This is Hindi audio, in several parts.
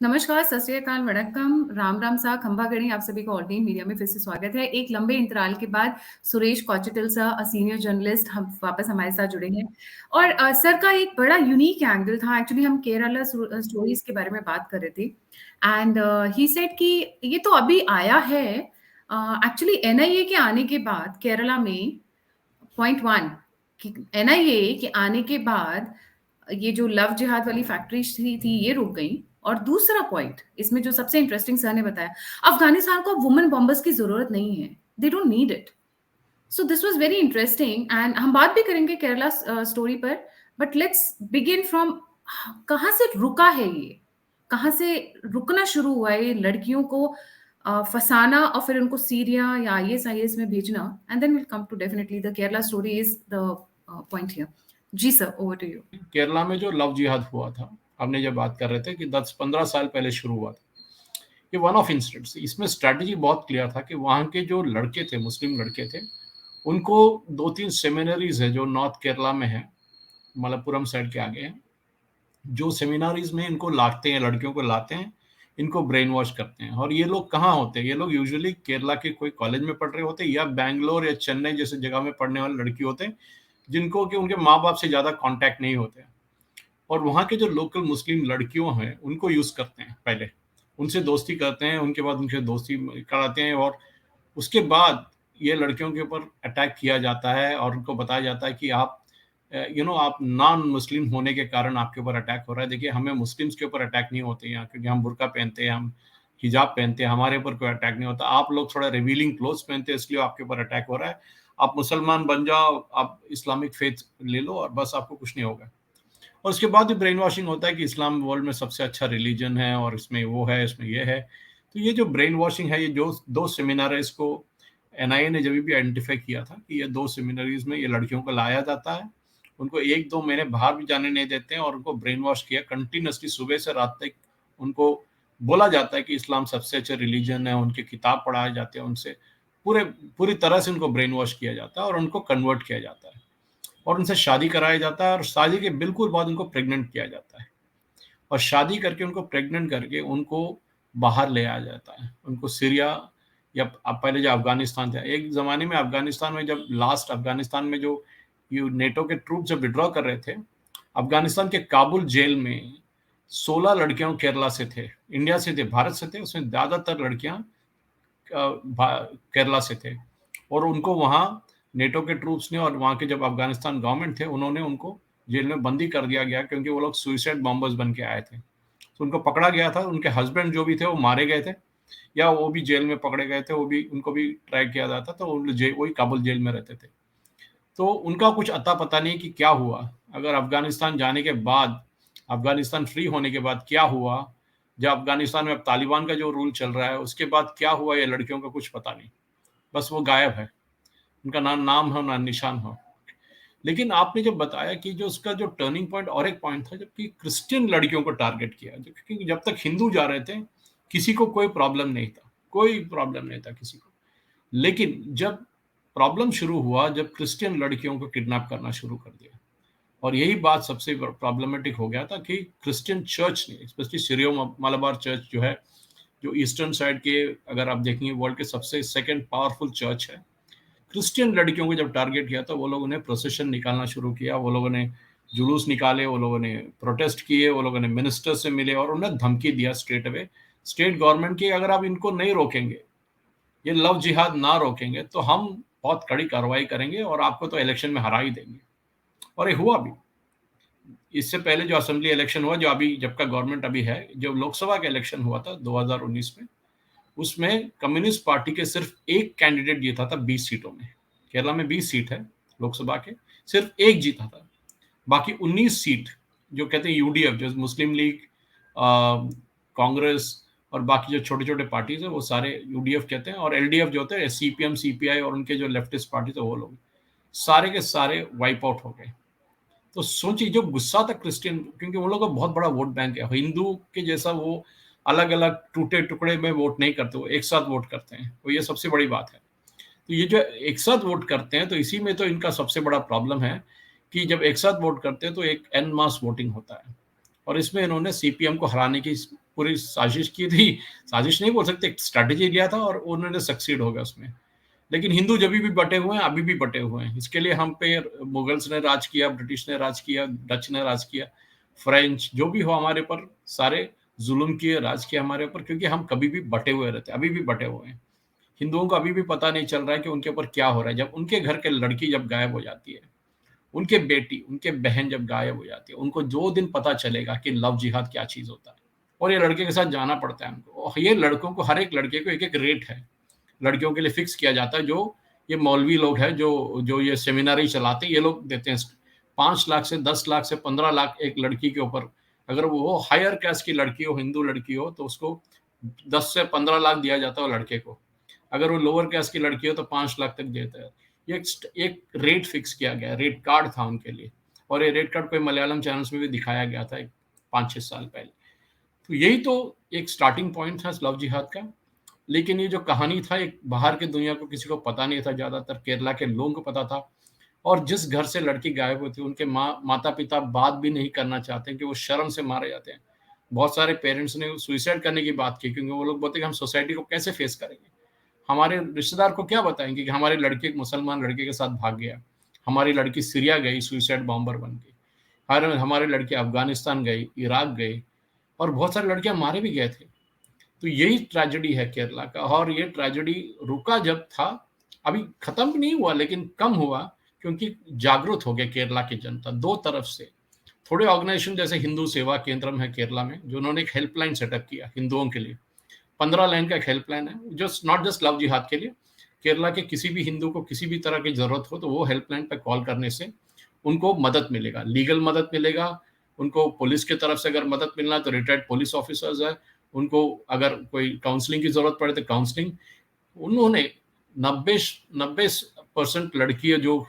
नमस्कार, सत श्री अकाल, वड़क्कम, राम राम सा, खंबा गणी, आप सभी का ऑलटीन मीडिया में फिर से स्वागत है। एक लंबे इंतराल के बाद सुरेश कौचिटल सर, सीनियर जर्नलिस्ट, हम वापस हमारे साथ जुड़े हैं। और सर का एक बड़ा यूनिक एंगल था। एक्चुअली हम केरला स्टोरीज के बारे में बात कर रहे थे एंड ही सेड कि ये तो अभी आया है। एक्चुअली एनआईए के आने के बाद केरला में पॉइंट वन कि एनआईए के आने के बाद ये जो लव जिहाद वाली फैक्ट्रीज थी ये रुक गई। और दूसरा पॉइंट इसमें जो सबसे इंटरेस्टिंग सर ने बताया, अफगानिस्तान को वुमेन बॉम्बर्स की जरूरत नहीं है, they don't need it. So this was very interesting and हम बात भी करेंगे केरला स्टोरी पर। बट लेट्स बिगिन फ्रॉम कहाँ से रुका है ये, कहाँ से रुकना शुरू हुआ है ये लड़कियों को फसाना और फिर उनको सीरिया या आईएस में भेजना। And then will come to definitely the Kerala story is the point here. जी sir, over to you. Kerala में जो लव जिहाद हुआ था, हमने जब बात कर रहे थे कि 10-15 साल पहले शुरू हुआ था, ये वन ऑफ इंसिडेंट्स। इसमें स्ट्रैटेजी बहुत क्लियर था कि वहाँ के जो लड़के थे, मुस्लिम लड़के थे, उनको 2-3 सेमिनरीज है जो नॉर्थ केरला में है, मलप्पुरम साइड के आगे है, जो सेमिनारीज में इनको लाते हैं, लड़कियों को लाते हैं, इनको ब्रेन वॉश करते हैं। और ये लोग कहाँ होते हैं? ये लोग यूजुअली केरला के कोई कॉलेज में पढ़ रहे होते हैं या बैंगलोर या चेन्नई जैसे जगह में पढ़ने वाले लड़की होते हैं, जिनको कि उनके माँ बाप से ज़्यादा कॉन्टैक्ट नहीं होते हैं। और वहाँ के जो लोकल मुस्लिम लड़कियों हैं उनको यूज़ करते हैं, पहले उनसे दोस्ती करते हैं, उनके बाद उनसे दोस्ती कराते हैं, और उसके बाद ये लड़कियों के ऊपर अटैक किया जाता है और उनको बताया जाता है कि आप आप नॉन मुस्लिम होने के कारण आपके ऊपर अटैक हो रहा है। देखिए, हमें मुस्लिम्स के ऊपर अटैक नहीं होते यहाँ, क्योंकि हम बुर्का पहनते हैं, हम हिजाब पहनते हैं, हमारे ऊपर कोई अटैक नहीं होता। आप लोग थोड़ा रिवीलिंग क्लोथ्स पहनते हैं, इसलिए आपके ऊपर अटैक हो रहा है। आप मुसलमान बन जाओ, आप इस्लामिक फेथ ले लो और बस आपको कुछ नहीं होगा। और उसके बाद भी ब्रेन वॉशिंग होता है कि इस्लाम वर्ल्ड में सबसे अच्छा रिलीजन है और इसमें वो है, इसमें ये है। तो ये जो ब्रेन वॉशिंग है, ये जो 2 सेमिनार है, इसको एनआईए ने जब भी आइडेंटिफाई किया था कि ये 2 सेमिनारीज में ये लड़कियों को लाया जाता है, उनको 1-2 महीने बाहर भी जाने नहीं देते हैं और उनको ब्रेन वॉश किया कंटिन्यूसली, सुबह से रात तक उनको बोला जाता है कि इस्लाम सबसे अच्छा रिलीजन है, उनके किताब पढ़ाए जाते हैं, उनसे पूरी तरह से उनको ब्रेन वॉश किया जाता है और उनको कन्वर्ट किया जाता है और उनसे शादी कराया जाता है और शादी के बिल्कुल बाद उनको प्रेग्नेंट किया जाता है और शादी करके उनको प्रेग्नेंट करके उनको बाहर ले आया जाता है। उनको सीरिया या अब पहले जो अफगानिस्तान था, एक ज़माने में अफगानिस्तान में जब लास्ट अफगानिस्तान में जो ये नेटो के ट्रूप जब विड्रॉ कर रहे थे, अफगानिस्तान के काबुल जेल में 16 लड़कियां केरला से थे, इंडिया से थे, भारत से थे, उसमें ज़्यादातर लड़कियां केरला से थे और उनको वहाँ नेटो के ट्रूप्स ने और वहाँ के जब अफगानिस्तान गवर्नमेंट थे, उन्होंने उनको जेल में बंदी कर दिया गया क्योंकि वो लोग सुइसाइड बॉम्बर्स बन के आए थे। तो उनको पकड़ा गया था, उनके हस्बैंड जो भी थे वो मारे गए थे या वो भी जेल में पकड़े गए थे, वो भी उनको भी ट्राई किया जाता, तो वही काबुल जेल में रहते थे। तो उनका कुछ अता पता नहीं कि क्या हुआ, अगर अफगानिस्तान जाने के बाद, अफगानिस्तान फ्री होने के बाद क्या हुआ, जब अफगानिस्तान में अब तालिबान का जो रूल चल रहा है उसके बाद क्या हुआ, ये लड़कियों का कुछ पता नहीं, बस वो गायब है, उनका ना नाम हो ना निशान हो। लेकिन आपने जब बताया कि जो उसका जो टर्निंग पॉइंट और एक पॉइंट था, जबकि क्रिश्चियन लड़कियों को टारगेट किया, क्योंकि जब तक हिंदू जा रहे थे किसी को कोई प्रॉब्लम नहीं था, कोई प्रॉब्लम नहीं था किसी को। लेकिन जब प्रॉब्लम शुरू हुआ, जब क्रिश्चियन लड़कियों को किडनैप करना शुरू कर दिया, और यही बात सबसे प्रॉब्लमेटिक हो गया था कि क्रिश्चियन चर्च ने, स्पेशली सीरियो मलबार चर्च जो है, जो ईस्टर्न साइड के, अगर आप देखेंगे वर्ल्ड के सबसे सेकंड पावरफुल चर्च है, क्रिश्चियन लड़कियों को जब टारगेट किया तो वो लोगों ने प्रोसेशन निकालना शुरू किया, वो लोगों ने जुलूस निकाले, वो लोगों ने प्रोटेस्ट किए, वो लोगों ने मिनिस्टर से मिले और उन्हें धमकी दिया स्ट्रेट अवे स्टेट गवर्नमेंट की, अगर आप इनको नहीं रोकेंगे, ये लव जिहाद ना रोकेंगे, तो हम बहुत कड़ी कार्रवाई करेंगे और आपको तो इलेक्शन में हरा ही देंगे। और ये हुआ भी। इससे पहले जो असेंबली इलेक्शन हुआ, जो अभी जब का गवर्नमेंट अभी है, जो लोकसभा का इलेक्शन हुआ था 2019 में, उसमें कम्युनिस्ट पार्टी के सिर्फ एक कैंडिडेट जीता था 20 सीटों में। केरला में 20 सीट है लोकसभा के, सिर्फ एक जीता था, बाकी 19 सीट जो कहते हैं यूडीएफ, जो मुस्लिम लीग, कांग्रेस और बाकी जो छोटे छोटे पार्टीज है वो सारे यूडीएफ कहते हैं, और एलडीएफ जो होते हैं सीपीएम सीपीआई और उनके जो लेफ्टिस्ट पार्टी थे वो लोग सारे के सारे वाइप आउट हो गए। तो सोचिए, जो गुस्सा था क्रिश्चियन, क्योंकि उन लोगों का बहुत बड़ा वोट बैंक है, हिंदू के जैसा वो अलग अलग टूटे टुकड़े में वोट नहीं करते, वो एक साथ वोट करते हैं, तो ये सबसे बड़ी बात है। तो ये जो एक साथ वोट करते हैं, तो इसी में तो इनका सबसे बड़ा प्रॉब्लम है कि जब एक साथ वोट करते हैं तो एक एन मास वोटिंग होता है, और इसमें इन्होंने सीपीएम को हराने की पूरी साजिश की थी, साजिश नहीं बोल सकते, स्ट्रैटेजी लिया था और उन्होंने सक्सीड हो गया उसमें। लेकिन हिंदू जब भी बटे हुए हैं, अभी भी बटे हुए हैं। इसके लिए हम पे मुगल्स ने राज किया, ब्रिटिश ने राज किया, डच ने राज किया, फ्रेंच जो भी हो हमारे पर सारे जुल्म किए, राज किया हमारे ऊपर, क्योंकि हम कभी भी बटे हुए रहते हैं, अभी भी बटे हुए हैं। हिंदुओं को अभी भी पता नहीं चल रहा है कि उनके ऊपर क्या हो रहा है। जब उनके घर के लड़की जब गायब हो जाती है, उनके बेटी, उनके बहन जब गायब हो जाती है, उनको जो दिन पता चलेगा कि लव जिहाद क्या चीज होता है, और ये लड़के के साथ जाना पड़ता है उनको। और ये लड़कों को, हर एक लड़के को एक एक रेट है लड़कियों के लिए फिक्स किया जाता है, जो ये मौलवी लोग हैं जो जो ये सेमिनारी चलाते हैं, ये लोग देते हैं 5 लाख से 10 लाख से 15 लाख एक लड़की के ऊपर। अगर वो हायर कास्ट की लड़की हो, हिंदू लड़की हो, तो उसको 10 से 15 लाख दिया जाता है लड़के को। अगर वो लोअर कास्ट की लड़की हो तो 5 लाख तक देता है। ये एक रेट फिक्स किया गया, रेट कार्ड था उनके लिए, और ये रेट कार्ड कोई मलयालम चैनल्स में भी दिखाया गया था 5-6 साल पहले। तो यही तो एक स्टार्टिंग पॉइंट था लव जिहाद का। लेकिन ये जो कहानी था, एक बाहर की दुनिया को किसी को पता नहीं था, ज्यादातर केरला के लोगों को पता था। और जिस घर से लड़की गायब होती है, उनके माता पिता बात भी नहीं करना चाहते कि वो शर्म से मारे जाते हैं। बहुत सारे पेरेंट्स ने सुसाइड करने की बात की, क्योंकि वो लोग बोलते कि हम सोसाइटी को कैसे फेस करेंगे, हमारे रिश्तेदार को क्या बताएंगे कि हमारी लड़की एक मुसलमान लड़के के साथ भाग गया, हमारी लड़की सीरिया गई सुसाइड बॉम्बर बन गई, हमारे लड़के अफगानिस्तान गई, इराक गई, और बहुत सारी लड़कियां मारे भी गए थे। तो यही ट्रेजेडी है केरला का। और ये ट्रेजेडी रुका जब था, अभी खत्म भी नहीं हुआ लेकिन कम हुआ, क्योंकि जागरूक हो गए केरला की जनता दो तरफ से। थोड़े ऑर्गेनाइजेशन जैसे हिंदू सेवा केंद्रम है केरला में, जो उन्होंने एक हेल्पलाइन सेटअप किया हिंदुओं के लिए। 15 लाइन का एक हेल्पलाइन है, जो नॉट जस्ट लव जिहाद के लिए, केरला के किसी भी हिंदू को किसी भी तरह की जरूरत हो तो वो हेल्पलाइन पर कॉल करने से उनको मदद मिलेगा, लीगल मदद मिलेगा। उनको पुलिस की तरफ से अगर मदद मिलना है तो रिटायर्ड पुलिस ऑफिसर्स है, उनको अगर कोई काउंसलिंग की जरूरत पड़े तो काउंसलिंग। उन्होंने 90% लड़कियां जो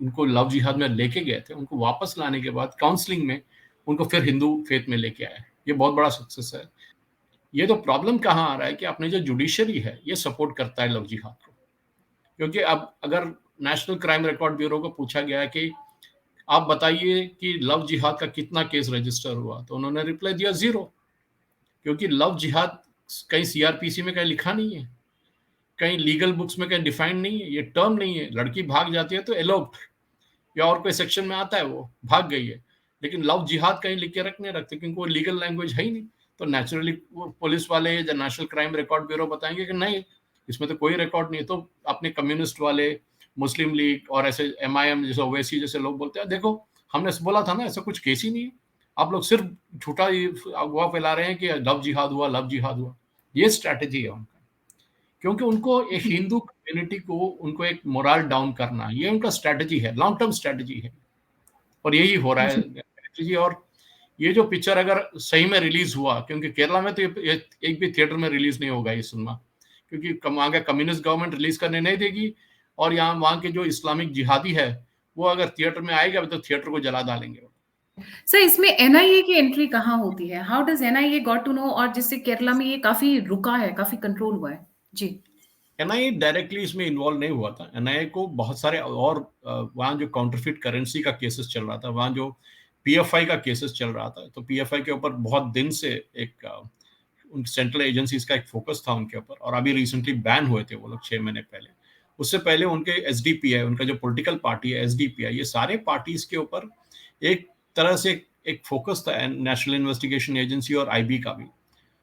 उनको लव जिहाद में लेके गए थे, उनको वापस लाने के बाद काउंसलिंग में उनको फिर हिंदू फेथ में लेके आए। ये बहुत बड़ा सक्सेस है। ये तो प्रॉब्लम कहाँ आ रहा है कि अपने जो जुडिशरी है ये सपोर्ट करता है लव जिहाद को। क्योंकि अब अगर नेशनल क्राइम रिकॉर्ड ब्यूरो को पूछा गया है कि आप बताइए कि लव जिहाद का कितना केस रजिस्टर हुआ, तो उन्होंने रिप्लाई दिया 0। क्योंकि लव जिहाद कहीं सीआरपीसी में कहीं लिखा नहीं है, कहीं लीगल बुक्स में कहीं डिफाइंड नहीं है, ये टर्म नहीं है। लड़की भाग जाती है तो एलोप्ड या और कोई सेक्शन में आता है, वो भाग गई है। लेकिन लव जिहाद कहीं लिख के रख नहीं रखते, क्योंकि वो लीगल लैंग्वेज है ही नहीं। तो नेचुरली वो पुलिस वाले या नेशनल क्राइम रिकॉर्ड ब्यूरो बताएंगे कि नहीं, इसमें तो कोई रिकॉर्ड नहीं है। तो अपने कम्युनिस्ट वाले, मुस्लिम लीग और ऐसे एमआईएम जैसे ओवैसी जैसे लोग बोलते हैं, देखो हमने बोला था ना, ऐसा कुछ केस ही नहीं है, आप लोग सिर्फ झूठा अफवाह फैला रहे हैं कि लव जिहाद हुआ, लव जिहाद हुआ। ये स्ट्रैटेजी है उनका, क्योंकि उनको एक जी हिंदू कम्युनिटी को उनको एक मोरल डाउन करना, ये उनका स्ट्रैटेजी है, लॉन्ग टर्म स्ट्रैटेजी है। और यही हो रहा जी है जी। और ये जो पिक्चर अगर सही में रिलीज हुआ, क्योंकि केरला में तो ये एक भी थिएटर में रिलीज नहीं होगा ये सिनेमा, क्योंकि वहाँ का कम्युनिस्ट गवर्नमेंट रिलीज करने नहीं देगी। और यहाँ वहाँ के जो इस्लामिक जिहादी है, वो अगर थिएटर में आएगा तो थिएटर को जला डालेंगे। सर, इसमें एनआईए की एंट्री कहाँ होती है? How does NIA got to know, और जिससे केरला में ये काफी रुका है, काफी कंट्रोल हुआ है? जी एनआईए डायरेक्टली इसमें इन्वॉल्व नहीं हुआ था। एनआईए को बहुत सारे और वहाँ जो काउंटरफिट करेंसी का केसेस चल रहा था, वहाँ जो पीएफआई का केसेस चल रहा था, तो पीएफआई के ऊपर बहुत दिन से एक उन सेंट्रल एजेंसीज का एक फोकस था उनके ऊपर, और अभी रिसेंटली बैन हुए थे वो लोग 6 महीने पहले। उससे पहले उनके एसडीपीआई, उनका जो पॉलिटिकल पार्टी है एसडीपीआई, ये सारे पार्टीज के ऊपर एक तरह से एक फोकस था, नेशनल इन्वेस्टिगेशन एजेंसी और आईबी का भी।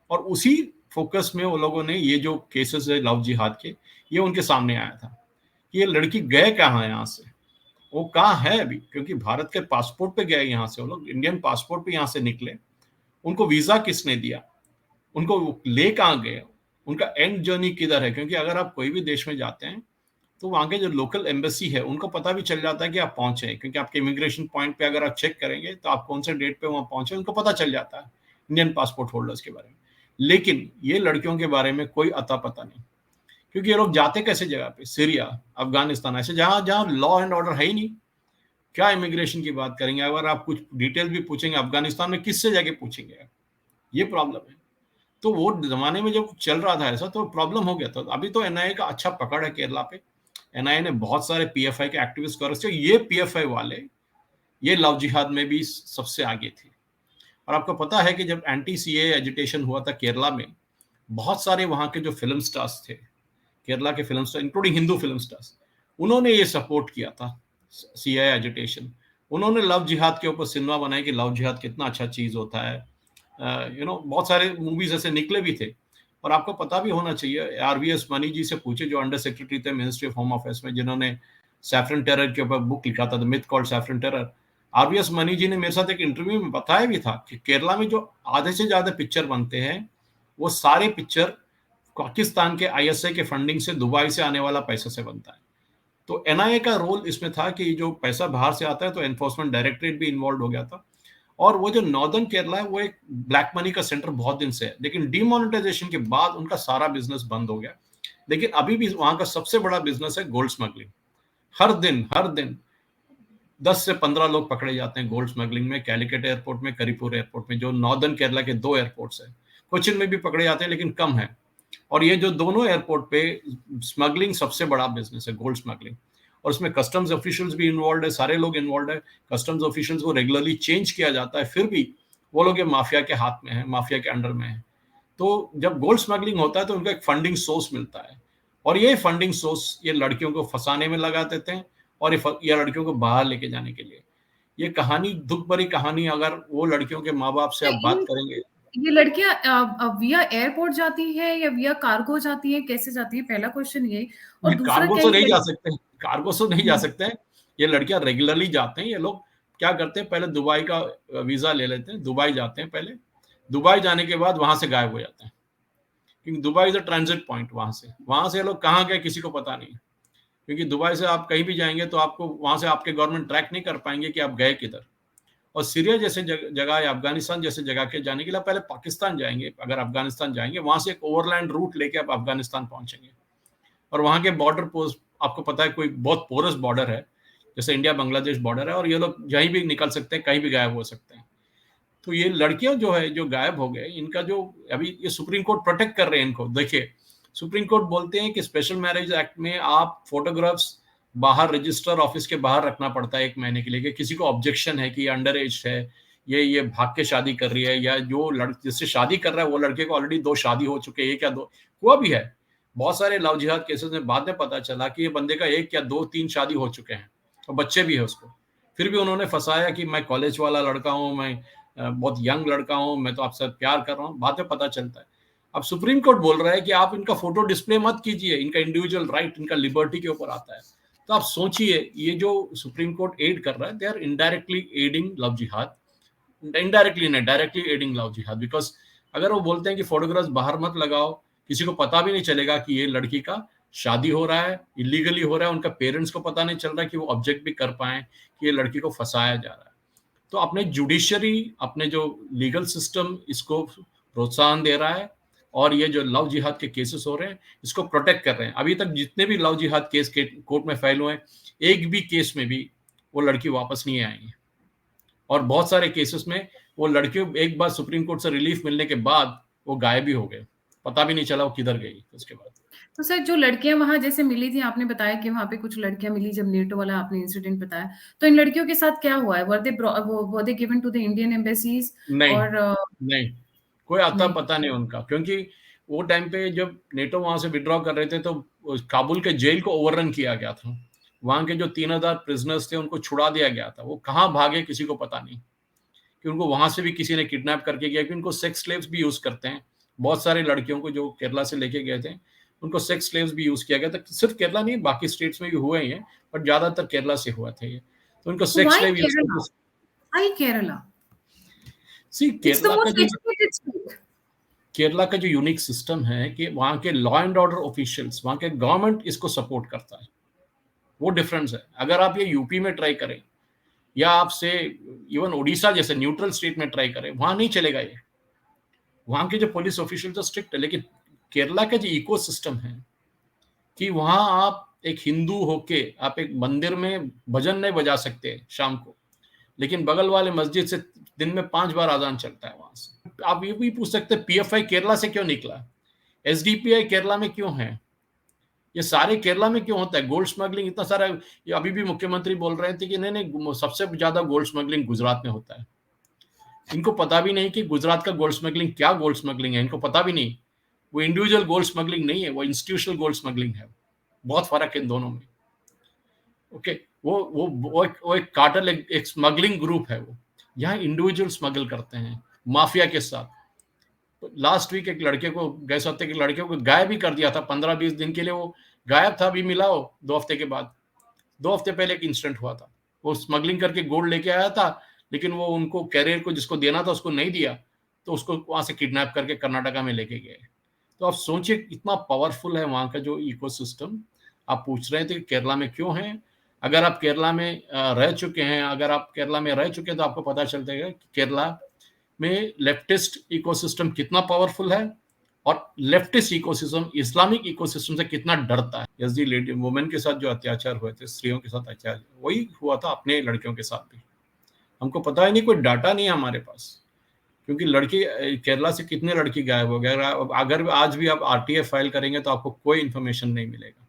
और उसी फोकस में वो लोगों ने ये जो केसेस है लव जिहाद के, ये उनके सामने आया था कि ये लड़की गए कहाँ है यहाँ से, वो कहाँ है अभी, क्योंकि भारत के पासपोर्ट पे गए यहाँ से, वो लोग इंडियन पासपोर्ट पे यहाँ से निकले, उनको वीजा किसने दिया, उनको ले कहाँ गए, उनका एंड जर्नी किधर है। क्योंकि अगर आप कोई भी देश में जाते हैं तो वहाँ के जो लोकल एम्बेसी है उनको पता भी चल जाता है कि आप पहुंचे हैं, क्योंकि आपके इमिग्रेशन पॉइंट पे अगर आप चेक करेंगे तो आप कौन से डेट पे वहाँ पहुंचे उनको पता चल जाता है, इंडियन पासपोर्ट होल्डर्स के बारे में। लेकिन ये लड़कियों के बारे में कोई अता पता नहीं, क्योंकि ये लोग जाते कैसे जगह पे, सीरिया, अफगानिस्तान, ऐसे जहां जहां लॉ एंड ऑर्डर है ही नहीं, क्या इमिग्रेशन की बात करेंगे। अगर आप कुछ डिटेल भी पूछेंगे अफगानिस्तान में, किससे जाके पूछेंगे, ये प्रॉब्लम है। तो वो जमाने में जब चल रहा था ऐसा तो प्रॉब्लम हो गया था। अभी तो एनआईए का अच्छा पकड़ है केरला पे, एनआईए ने बहुत सारे पीएफआई के एक्टिविस्ट को अरेस्ट किया। ये पीएफआई वाले ये लव जिहाद में भी सबसे आगे थे, और आपको पता है कि जब एंटी सीए एजिटेशन हुआ था केरला में, बहुत सारे वहां के जो फिल्म स्टार्स थे, केरला के film star including Hindu film stars, उन्होंने ये सपोर्ट किया था सीए एजिटेशन। उन्होंने लव जिहाद के ऊपर सिनेमा बनाया कि लव जिहाद कितना अच्छा चीज होता है। बहुत सारे मूवीज ऐसे निकले भी थे। और आपको पता भी होना चाहिए, आरवीएस मनी जी से पूछे, जो अंडर सेक्रेटरी थे मिनिस्ट्री ऑफ होम अफेयर्स में, जिन्होंने सैफरन टेरर के ऊपर बुक लिखा था, the myth called saffron terror. RVS Mani ji ने मेरे साथ एक इंटरव्यू में बताया भी था कि केरला में जो आधे से ज्यादा पिक्चर बनते हैं, वो सारे पिक्चर पाकिस्तान के आईएसआई के फंडिंग से, दुबई से आने वाला पैसा से बनता है। तो एनआईए का रोल इसमें था कि जो पैसा बाहर से आता है, तो एनफोर्समेंट डायरेक्टरेट भी इन्वॉल्व हो गया था। और वो जो नॉर्दर्न केरला है, वो एक ब्लैक मनी का सेंटर बहुत दिन से है, लेकिन डीमोनेटाइजेशन के बाद उनका सारा बिजनेस बंद हो गया। लेकिन अभी भी वहां का सबसे बड़ा बिजनेस है गोल्ड स्मगलिंग। हर दिन 10 से 15 लोग पकड़े जाते हैं गोल्ड स्मगलिंग में, कैलिकट एयरपोर्ट में, करीपुर एयरपोर्ट में, जो नॉर्दर्न केरला के 2 एयरपोर्ट्स हैं। कोचिन में भी पकड़े जाते हैं, लेकिन कम है। और ये जो दोनों एयरपोर्ट पे स्मगलिंग सबसे बड़ा बिजनेस है, गोल्ड स्मगलिंग। और उसमें कस्टम्स ऑफिशियल्स भी इन्वॉल्व है, सारे लोग इन्वॉल्व है। कस्टम्स ऑफिशियल्स को रेगुलरली चेंज किया जाता है, फिर भी वो लोग ये माफिया के हाथ में है, माफिया के अंडर में है। तो जब गोल्ड स्मगलिंग होता है तो उनका एक फंडिंग सोर्स मिलता है, और ये फंडिंग सोर्स ये लड़कियों को फंसाने में लगा देते हैं, और ये लड़कियों को बाहर लेके जाने के लिए। ये कहानी, दुख भरी कहानी, अगर वो लड़कियों के माँ बाप से आप बात करेंगे। ये लड़कियां विया एयरपोर्ट जाती है या विया कार्गो जाती है, कैसे जाती है? पहला क्वेश्चन ये। और दूसरा कार्गो क्या से ये नहीं जा सकते, कार्गो से नहीं जा हम्म, सकते हैं। ये लड़कियां रेगुलरली जाते हैं। ये लोग क्या करते हैं, पहले दुबई का वीजा ले लेते हैं, दुबई जाते हैं पहले। दुबई जाने के बाद वहां से गायब हो जाते हैं, क्योंकि Dubai is a transit point. वहां से ये लोग कहाँ गए किसी को पता नहीं, क्योंकि दुबई से आप कहीं भी जाएंगे तो आपको वहां से आपके गवर्नमेंट ट्रैक नहीं कर पाएंगे कि आप गए किधर। और सीरिया जैसे जगह या अफगानिस्तान जैसे जगह के जाने के लिए पहले पाकिस्तान जाएंगे। अगर अफगानिस्तान जाएंगे, वहां से एक ओवरलैंड रूट लेके आप अफगानिस्तान पहुंचेंगे। और वहां के बॉर्डर पोस्ट, आपको पता है, कोई बहुत पोरस बॉर्डर है, जैसे इंडिया बांग्लादेश बॉर्डर है, और ये लोग कहीं भी निकल सकते हैं, कहीं भी गायब हो सकते हैं। तो ये लड़कियां जो है, जो गायब हो गए, इनका जो अभी ये सुप्रीम कोर्ट प्रोटेक्ट कर रहे हैं इनको। देखिए, सुप्रीम कोर्ट बोलते हैं कि स्पेशल मैरिज एक्ट में आप फोटोग्राफ्स बाहर रजिस्टर ऑफिस के बाहर रखना पड़ता है 1 महीने के लिए, कि किसी को ऑब्जेक्शन है कि अंडर एज है, ये भाग के शादी कर रही है, या जो जिससे शादी कर रहा है वो लड़के को ऑलरेडी 2 शादी हो चुके हैं, एक या 2 हुआ भी है। बहुत सारे लव जिहाद केसेस में बाद में पता चला कि ये बंदे का 1 या 2-3 शादी हो चुके हैं, और बच्चे भी है उसको। फिर भी उन्होंने फंसाया कि मैं कॉलेज वाला लड़का हूँ, मैं बहुत यंग लड़का हूँ, मैं तो आपसे प्यार कर रहा हूँ। बाद में पता चलता है। अब सुप्रीम कोर्ट बोल रहा है कि आप इनका फोटो डिस्प्ले मत कीजिए, इनका इंडिविजुअल राइट, इनका लिबर्टी के ऊपर आता है। तो आप सोचिए, ये जो सुप्रीम कोर्ट एड कर रहा है, they are indirectly aiding love jihad. Indirectly नहीं, directly aiding love jihad. Because अगर वो बोलते हैं कि फोटोग्राफ्स बाहर मत लगाओ, किसी को पता भी नहीं चलेगा कि ये लड़की का शादी हो रहा है, इलीगली हो रहा है, उनका पेरेंट्स को पता नहीं चल रहा है कि वो ऑब्जेक्ट भी कर पाए कि ये लड़की को फंसाया जा रहा है। तो अपने जुडिशरी, अपने जो लीगल सिस्टम इसको प्रोत्साहन दे रहा है, और ये जो लव जिहाद के केसेस हो रहे हैं इसको प्रोटेक्ट कर रहे हैं। अभी तक जितने भी लव जिहाद केस के कोर्ट में फाइल हुए हैं, एक भी केस में भी वो लड़की वापस नहीं आई है। और बहुत सारे केसेस में वो लड़कियों, एक बार सुप्रीम कोर्ट से रिलीफ मिलने के बाद वो गायब भी हो गए, पता भी नहीं चला वो किधर गई उसके बाद। तो सर, जो लड़कियां वहां जैसे मिली थी, आपने बताया कि वहां पे कुछ लड़कियां मिली जब नेटो वाला आपने इंसिडेंट बताया, तो इन लड़कियों के साथ क्या हुआ है? Were they given to the Indian embassies? नहीं, और नहीं, कोई आता नहीं। पता नहीं उनका, क्योंकि वो टाइम पे जब नेटो वहां से विड्रॉ कर रहे थे तो काबुल के जेल को ओवररन किया गया था। वहां के जो 3000 प्रिजनर्स थे उनको छुड़ा दिया गया था। वो कहाँ भागे किसी को पता नहीं, कि उनको वहां से भी किसी ने किडनैप करके गया, कि उनको सेक्स स्लेव्स भी यूज करते हैं। बहुत सारे लड़कियों को जो केरला से लेके गए थे, उनको सेक्स स्लेव्स भी यूज किया गया था। सिर्फ केरला नहीं, बाकी स्टेट्स में भी हुए ही हैं, बट ज्यादातर केरला से हुआ था ये। तो उनको sex why slave use Kerala? करके। Why Kerala? See, it's the most educated state. Kerala का जो यूनिक सिस्टम है कि वहाँ के लॉ एंड ऑर्डर ऑफिशियल्स, वहाँ के गवर्नमेंट इसको सपोर्ट करता है। वो डिफरेंस है। अगर आप ये यूपी में ट्राई करें, या आपसे इवन उड़ीसा जैसे न्यूट्रल स्टेट में ट्राई करें, वहां नहीं चलेगा ये। वहां के जो पुलिस ऑफिशियल तो स्ट्रिक्ट है, लेकिन केरला का जो इको सिस्टम है, कि वहां आप एक हिंदू होके आप एक मंदिर में भजन नहीं बजा सकते शाम को, लेकिन बगल वाले मस्जिद से दिन में 5 बार अजान चलता है वहां से। आप ये भी पूछ सकते हैं पीएफआई केरला से क्यों निकला, एसडीपीआई केरला में क्यों है, ये सारे केरला में क्यों होता है, गोल्ड स्मगलिंग इतना सारा। ये अभी भी मुख्यमंत्री बोल रहे थे कि नहीं नहीं, सबसे ज्यादा गोल्ड स्मगलिंग गुजरात में होता है। इनको पता भी नहीं कि गुजरात का गोल्ड स्मगलिंग क्या गोल्ड स्मगलिंग है, इनको पता भी नहीं। वो इंडिविजुअल गोल्ड स्मगलिंग नहीं है, वो इंस्टीट्यूशनल गोल्ड स्मगलिंग है। बहुत फर्क है इन दोनों में। ओके, वो एक कार्टेल, एक स्मगलिंग ग्रुप है। वो यहाँ इंडिविजुअल स्मगल करते हैं माफिया के साथ। लास्ट वीक एक लड़के को, गए हफ्ते के लड़के को गायब भी कर दिया था, 15-20 दिन के लिए वो गायब था। अभी मिला हो 2 हफ्ते के बाद। 2 हफ्ते पहले एक इंसिडेंट हुआ था। वो स्मगलिंग करके गोल्ड लेके आया था, लेकिन वो उनको कैरियर को जिसको देना था उसको नहीं दिया, तो उसको वहां से किडनैप करके कर्नाटका में लेके गए। तो आप सोचिए कितना पावरफुल है वहां का जो इकोसिस्टम। आप पूछ रहे थे कि केरला में क्यों है। अगर आप केरला में रह चुके हैं, अगर आप केरला में रह चुके हैं तो आपको पता चल जाएगा कि केरला में लेफ्टिस्ट इकोसिस्टम कितना पावरफुल है और लेफ्टिस्ट इकोसिस्टम इस्लामिक इकोसिस्टम से कितना डरता है। यजदी लेडी वुमेन के साथ जो अत्याचार हुए थे, स्त्रियों के साथ अत्याचार, वही हुआ था अपने लड़कियों के साथ भी। हमको पता ही नहीं, कोई डाटा नहीं है हमारे पास, क्योंकि लड़की केरला से कितने लड़की गायब हो गए। अगर आज भी आप आरटीआई फाइल करेंगे तो आपको कोई इन्फॉर्मेशन नहीं मिलेगा।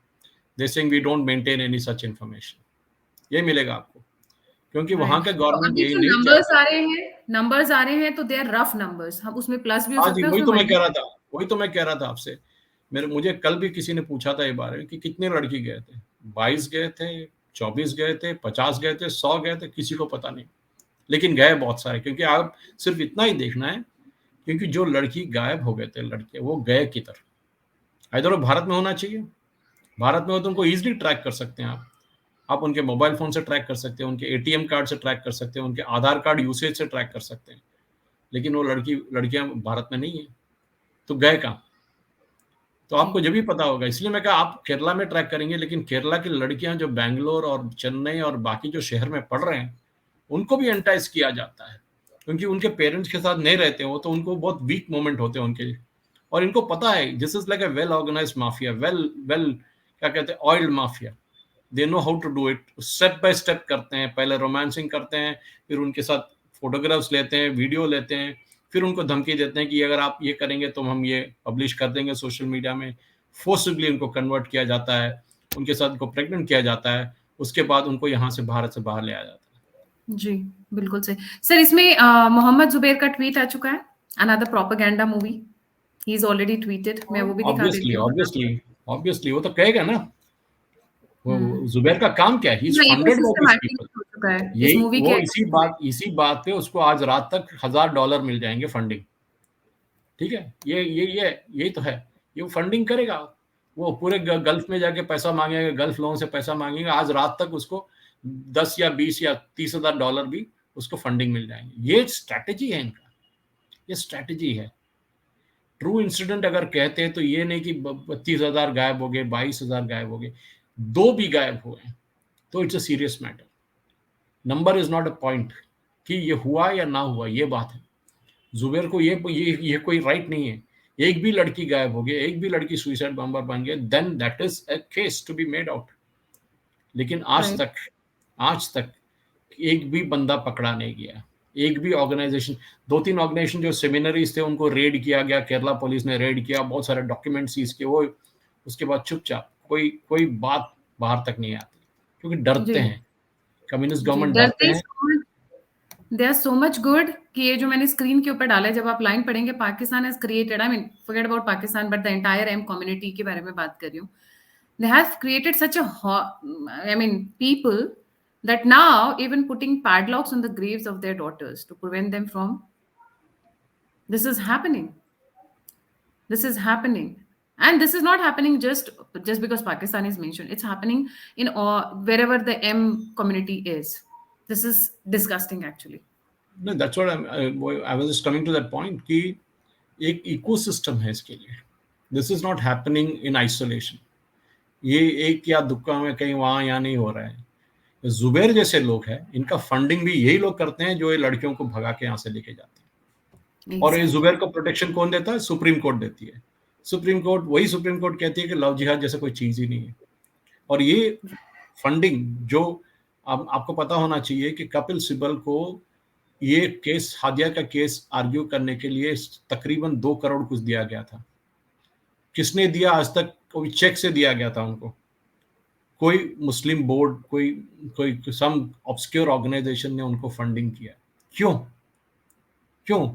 They saying we don't maintain any such information, ये मिलेगा आपको, क्योंकि वहां राइट। का तो गवर्नमेंट अभी यही जो नहीं नंबर्स चाहता। आ रहे हैं, नंबर्स आ रहे हैं तो दे आर रफ नंबर्स, हम उसमें प्लस भी हो हाँ जी, सकता है, वही उसमें तो मैं कह माइनस। रहा था, वही तो मैं कह रहा था आपसे। मुझे कल भी किसी ने पूछा था ये बारे में कि कितने लड़की गए थे। 22 गए थे, 24 गए थे, 50 गए थे, 100 गए थे, किसी को पता नहीं। लेकिन गए बहुत सारे, क्योंकि आप सिर्फ इतना ही देखना है, क्योंकि जो लड़की गायब हो गए थे लड़के, वो गए किधर। इधर वो भारत में होना चाहिए। भारत में हो तो उनको इजीली ट्रैक कर सकते हैं आप उनके मोबाइल फोन से ट्रैक कर सकते हैं, उनके एटीएम कार्ड से ट्रैक कर सकते हैं, उनके आधार कार्ड यूसेज से ट्रैक कर सकते हैं। लेकिन वो लड़कियां भारत में नहीं है, तो गए कहाँ। तो जी आपको जब भी पता होगा, इसलिए मैं कहा आप केरला में ट्रैक करेंगे, लेकिन केरला की लड़कियां जो बैंगलोर और चेन्नई और बाकी जो शहर में पढ़ रहे हैं, उनको भी एंटाइज किया जाता है, क्योंकि उनके पेरेंट्स के साथ नहीं रहते हो, तो उनको बहुत वीक मोमेंट होते हैं उनके। और इनको पता है this is like a well organise mafia, well well क्या कहते हैं, oiled mafia. They know how to do it. Step by step करते हैं, पहले रोमांसिंग करते हैं, फिर उनके साथ फोटोग्राफ्स लेते हैं, वीडियो लेते हैं, फिर उनको धमकी देते हैं कि अगर आप ये करेंगे तो हम ये पब्लिश कर देंगे सोशल मीडिया में। फोर्सिबली उनको कन्वर्ट किया जाता है, उनके साथ उनको प्रेग्नेंट किया जाता है, उसके बाद उनको यहाँ से भारत से बाहर ले आया जाता है। जी, बिल्कुल सही। सर इसमें मोहम्मद जुबैर का ट्वीट आ चुका है, another propaganda movie, he is already tweeted, मैं वो भी दिखा देती ऑब्वियसली हूँ। ऑब्वियसली ऑब्वियसली वो तो कहेगा ना। वो हम्म। जुबैर का काम क्या है, ही इज पूरा funded by ecosystem this people. Activate हो चुका है इस यही मूवी वो के। इसी बात पे उसको आज रात तक $1000 मिल जाएंगे फंडिंग। ठीक है, ये यही तो है। ये वो फंडिंग करेगा, वो पूरे गल्फ में जाके पैसा मांगेगा, गल्फ लोगों से पैसा मांगेगा। आज रात तक उसको 10 या 20 या $30,000 भी उसको फंडिंग मिल जाएंगे। ये स्ट्रैटेजी है इनका, ये स्ट्रैटेजी है। ट्रू इंसिडेंट अगर कहते हैं तो ये नहीं कि 32,000 गायब हो गए, 22,000 गायब हो गए, 2 भी गायब हुए, तो it's a serious matter. Number is not a point कि ये हुआ या ना हुआ, ये बात है। जुबेर को ये कोई राइट नहीं है। एक भी लड़की गायब हो गई, एक भी लड़की सुइसाइड बॉम्बर बन गई, then that is a case to be made out. लेकिन राइट। आज तक एक भी बंदा पकड़ा नहीं गया। एक भी ऑर्गेनाइजेशन, 2-3 ऑर्गेनाइजेशन जो सेमिनरीज थे उनको रेड किया गया, केरला पुलिस ने रेड किया, बहुत सारे डॉक्यूमेंट सीज किए, वो उसके बाद चुपचाप कोई कोई बात बाहर तक नहीं आती, क्योंकि डरते जी हैं। कम्युनिस्ट जी, गवर्नमेंट डरते डरते हैं। They are so much good कि ये जो मैंने स्क्रीन के ऊपर डाला है, जब आप लाइन पढ़ेंगे, Pakistan has created, I mean forget about Pakistan but the entire M community के बारे में बात कर रही हूँ। They have created such a I mean people that now even putting padlocks on the graves of their daughters to prevent them from, this is happening, this is happening. And this is not happening just because Pakistan is mentioned, it's happening in all, wherever the M community is. This is disgusting actually. No, that's what I was just coming to that point कि एक इकोसिस्टम है इसके लिए। This is not happening in isolation. ये एक या दुक्का में कहीं वहां यहाँ नहीं हो रहा है। जुबैर जैसे लोग हैं, इनका फंडिंग भी यही लोग करते हैं जो ये लड़कियों को भगा के यहाँ से लेके जाते हैं। और ये Exactly. जुबैर को प्रोटेक्शन कौन देता है? सुप्रीम कोर्ट देती है। सुप्रीम कोर्ट कहती है कि लव जिहाद जैसा कोई चीज ही नहीं है। और ये फंडिंग जो आपको पता होना चाहिए कि कपिल सिब्बल को ये केस, हादिया का केस आर्ग्यू करने के लिए तकरीबन 2 करोड़ कुछ दिया गया था। किसने दिया? आज तक कोई चेक से दिया गया था उनको, कोई मुस्लिम बोर्ड, कोई कोई सम ऑब्सक्योर ऑर्गेनाइजेशन ने उनको फंडिंग किया। क्यों? क्यों?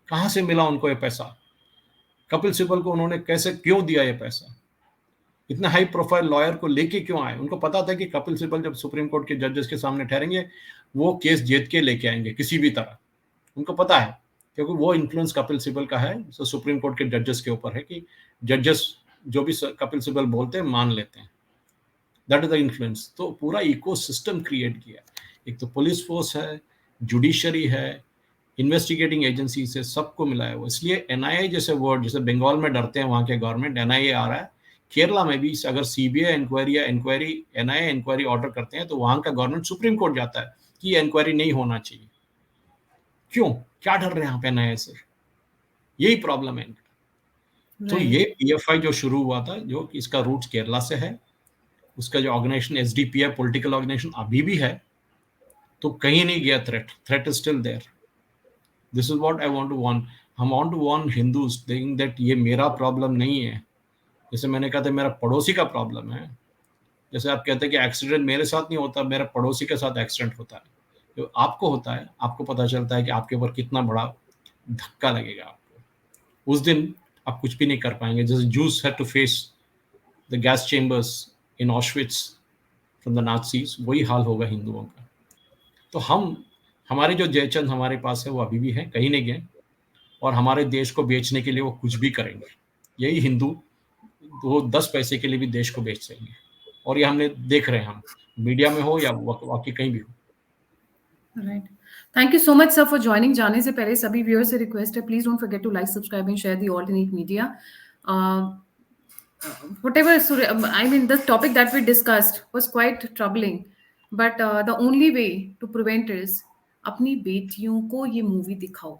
कहाँ से मिला उनको ये पैसा? कपिल सिब्बल को उन्होंने कैसे क्यों दिया ये पैसा? इतने हाई प्रोफाइल लॉयर को लेके क्यों आए? उनको पता था कि कपिल सिब्बल जब सुप्रीम कोर्ट के जजेस के सामने ठहरेंगे, वो केस जीत के लेके आएंगे किसी भी तरह। उनको पता है, क्योंकि वो इन्फ्लुएंस कपिल सिब्बल का है, तो सुप्रीम कोर्ट के जजेस के ऊपर है कि जजेस जो भी कपिल सिब्बल बोलते हैं मान लेते हैं। That is the influence. तो पूरा इकोसिस्टम क्रिएट किया। एक तो पुलिस फोर्स है, जुडिशरी है, इन्वेस्टिगेटिंग एजेंसी से सबको मिला है वो। इसलिए एनआईए जैसे वर्ड, जैसे बंगाल में डरते हैं वहां के गवर्नमेंट, एनआईए आ रहा है, केरला में भी अगर सीबीआई इंक्वायरी या एनआईए इंक्वायरी ऑर्डर करते हैं तो वहां का गवर्नमेंट सुप्रीम कोर्ट जाता है कि ये इंक्वायरी नहीं होना चाहिए। क्यों? क्या डर रहे हैं आप एनआईए से? यही प्रॉब्लम है इनका। तो ये पीएफआई जो शुरू हुआ था, जो इसका रूट्स केरला से है, उसका जो ऑर्गेनाइजेशन एसडीपीआई पॉलिटिकल ऑर्गेनाइजेशन अभी भी है, तो कहीं नहीं गया threat is still there. This is what I want to warn. हम want to warn Hindus saying that ये मेरा प्रॉब्लम नहीं है। जैसे मैंने कहा था मेरा पड़ोसी का प्रॉब्लम है। जैसे आप कहते हैं कि एक्सीडेंट मेरे साथ नहीं होता, मेरे पड़ोसी के साथ एक्सीडेंट होता है। जो आपको होता है, आपको पता चलता है कि आपके ऊपर कितना बड़ा धक्का लगेगा आपको। उस दिन आप कुछ भी नहीं कर पाएंगे। जैसे Jews had to face the gas chambers in Auschwitz from the Nazis, वही हाल होगा हिंदुओं का। तो हमारे जो जयचंद हमारे पास है वो अभी भी है, कहीं नहीं गए, और हमारे देश को बेचने के लिए वो कुछ भी करेंगे। यही हिंदू, वो 10 पैसे के लिए भी देश को बेच देंगे, और ये हमने देख रहे हैं, हम मीडिया में हो या बाकी कहीं भी हो। Right, thank you so much sir for joining. जाने से पहले सभी व्यूअर्स से रिक्वेस्ट है, please don't forget to like, subscribe and share the alternate media. Whatever, I mean, the topic that we discussed was quite troubling, but the only way to prevent is अपनी बेटियों को ये मूवी दिखाओ।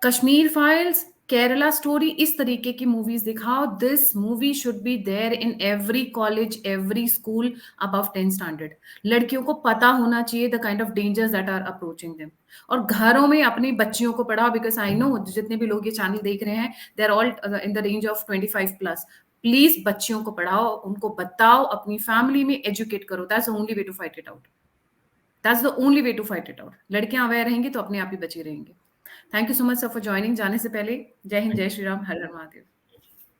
कश्मीर फाइल्स, केरला स्टोरी, इस तरीके की मूवीज दिखाओ। This movie should be there in every college, every school above 10 standard. लड़कियों को पता होना चाहिए the kind of dangers that are approaching them. और घरों में अपनी बच्चियों को पढ़ाओ, बिकॉज आई नो जितने भी लोग ये चैनल देख रहे हैं, they are all in the range of 25+। Please बच्चियों को पढ़ाओ, उनको बताओ, अपनी फैमिली में एजुकेट करो। That's the only way to fight it out. That's the only way to fight it out. लड़कियां अवेयर रहेंगी तो अपने आप ही बची रहेंगी। Thank you so much sir for joining. जाने से पहले जय हिंद, जय श्री राम, हर हर महादेव।